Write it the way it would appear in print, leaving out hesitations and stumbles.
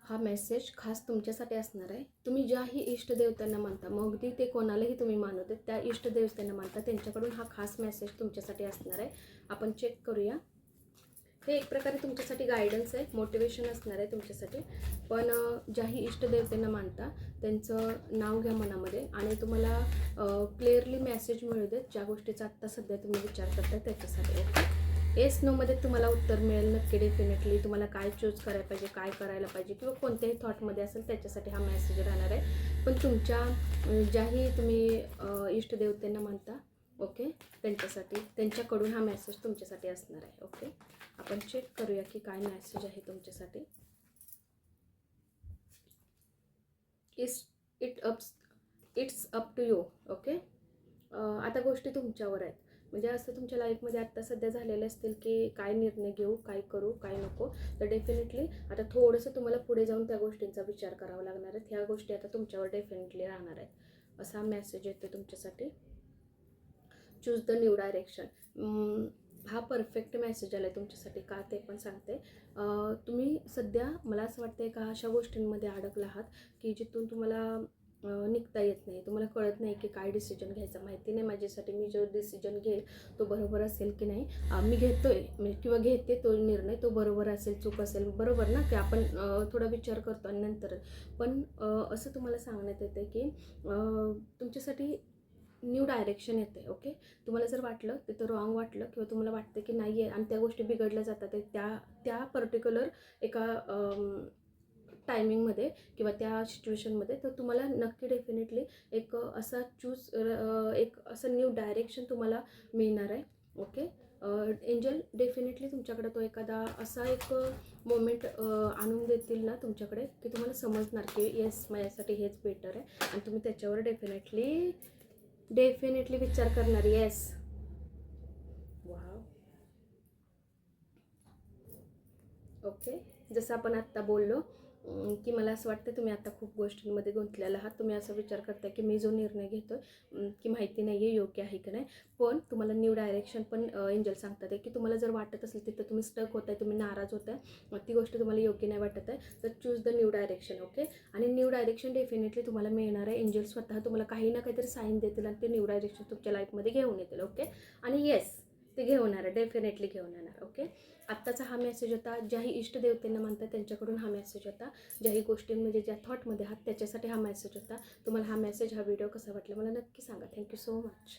हा मेसेज खास तुमच्यासाठी असणार आहे. तुम्ही ज्याही इष्टदेवतांना मानता, मग ते कोणालाही तुम्ही मानू देत, त्या इष्टदेवतांना मानता त्यांच्याकडून हा खास मेसेज तुमच्यासाठी असणार आहे. आपण चेक करूया. हे एक प्रकारे तुमच्यासाठी गायडन्स आहे, मोटिवेशन असणार आहे तुमच्यासाठी. पण ज्याही इष्टदेवतांना मानता त्यांचं नाव घ्या मनामध्ये आणि तुम्हाला क्लिअरली मेसेज मिळू देत ज्या गोष्टीचा आत्ता सध्या तुम्ही विचार करताय त्याच्यासाठी. ओके, येस नोमध्ये तुम्हाला उत्तर मिळेल नक्की, डेफिनेटली. तुम्हाला काय चूज करायला पाहिजे, काय करायला पाहिजे, किंवा कोणत्याही थॉटमध्ये असेल त्याच्यासाठी हा मेसेज राहणार आहे. पण तुमच्या ज्याही तुम्ही इष्टदेवतांना मानता, ओके, त्यांच्यासाठी, त्यांच्याकडून हा मेसेज तुमच्यासाठी असणार आहे. ओके, आपण चेक करूया की काय मेसेज आहे तुमच्यासाठी. It's up to you. Okay, आता गोष्टी तुमच्यावर आहेत. म्हणजे असं तुमच्या लाईफमध्ये आत्ता सध्या झालेले असतील की काय निर्णय घेऊ, काय करू, काय नको. तर डेफिनेटली आता थोडंसं तुम्हाला पुढे जाऊन त्या गोष्टींचा विचार करावा लागणार आहे. ह्या गोष्टी आता तुमच्यावर डेफिनेटली राहणार आहेत. असा मेसेज येतो तुमच्यासाठी. Choose the new direction. हा परफेक्ट मेसेज आला आहे तुमच्यासाठी. का ते पण सांगते. तुम्ही सध्या मला असं वाटतं का अशा गोष्टींमध्ये अडकला आहात की जिथून तुम्हाला निघता येत नाही. तुम्हाला कळत नाही की काय डिसिजन घ्यायचा, माहिती नाही माझ्यासाठी. मी जो डिसिजन घेईल तो बरोबर असेल की नाही. मी घेतोय किंवा घेते तो निर्णय, तो बरोबर असेल, चूक असेल, बरोबर ना, की आपण थोडा विचार करतो आणि नंतर. पण असं तुम्हाला सांगण्यात येतं की तुमच्यासाठी न्यू डायरेक्शन येते. ओके, तुम्हाला जर वाटलं तिथं रॉंग वाटलं किंवा तुम्हाला वाटतं की नाही आहे आणि त्या गोष्टी बिघडल्या जातात त्या पर्टिक्युलर एका टायमिंगमध्ये किंवा त्या सिच्युएशनमध्ये, तर तुम्हाला नक्की डेफिनेटली एक असा एक असं न्यू डायरेक्शन तुम्हाला मिळणार आहे. ओके, एंजल डेफिनेटली तुमच्याकडे तो एखादा असा एक मोमेंट आणून देतील ना तुमच्याकडे की तुम्हाला समजणार की येस माझ्यासाठी हेच बेटर आहे आणि तुम्ही त्याच्यावर डेफिनेटली विचार करणार. Yes, wow. ओके, जसं आपण आत्ता बोललो की मला असं वाटतं तुम्ही आता खूप गोष्टींमध्ये गुंतलेला आहात. तुम्ही असा विचार करताय की मी जो निर्णय घेतो की माहिती नाही आहे योग्य आहे की नाही. पण तुम्हाला न्यू डायरेक्शन पण एंजल सांगतात आहे की तुम्हाला जर वाटत असेल तिथं तुम्ही स्टक होताय, तुम्ही नाराज होताय, ती गोष्ट तुम्हाला योग्य नाही वाटत आहे, तर choose the new direction. Okay, आणि न्यू डायरेक्शन डेफिनेटली तुम्हाला मिळणार आहे. एंजल स्वतः तुम्हाला काही ना काहीतरी साईन देतील आणि ते न्यू डायरेक्शन तुमच्या लाईफमध्ये घेऊन येतील. ओके, आणि येस, ते घेऊन येणार, डेफिनेटली घेऊन येणार. ओके, आत्ताचा हा मेसेज होता. ज्याही इष्टदेवतेंना मानतात त्यांच्याकडून हा मेसेज होता. ज्याही गोष्टींमध्ये ज्या थॉटमध्ये आहात त्याच्यासाठी हा मेसेज होता. तुम्हाला हा मेसेज, हा व्हिडिओ कसा वाटला मला नक्की सांगा. Thank you so much.